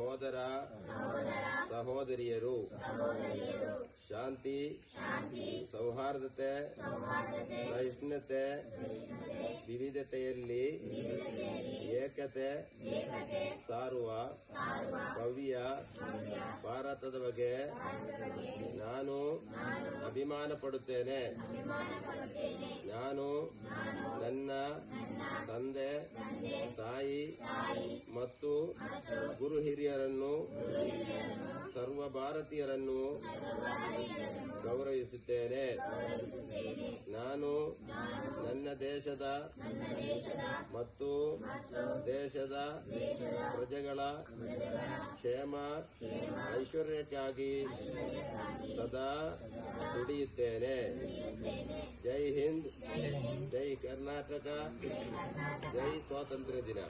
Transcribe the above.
ಸಹೋದರ ಸಹೋದರಿಯರು ಶಾಂತಿ ಸೌಹಾರ್ದತೆ ಸಹಿಷ್ಣುತೆ ವಿವಿಧತೆಯಲ್ಲಿ ಏಕತೆ ಸಾರುವ ಭವ್ಯ ಭಾರತದ ಬಗ್ಗೆ ನಾನು ಅಭಿಮಾನ ಪಡುತ್ತೇನೆ. ನಾನು ನನ್ನ ತಂದೆ ತಾಯಿ ಮತ್ತು ಗುರು ಹಿರಿಯರನ್ನು ಸರ್ವ ಭಾರತೀಯರನ್ನು ಗೌರವಿಸುತ್ತೇನೆ. ನಾನು ನನ್ನ ದೇಶದ ಮತ್ತು ದೇಶದ ಪ್ರಜೆಗಳ ಕ್ಷೇಮ ಐಶ್ವರ್ಯಕ್ಕಾಗಿ ಸದಾ ದುಡಿಯುತ್ತೇನೆ. ಜೈ ಹಿಂದ್, ಜೈ ಕರ್ನಾಟಕ, ಜೈ ಸ್ವಾತಂತ್ರ್ಯ ದಿನ.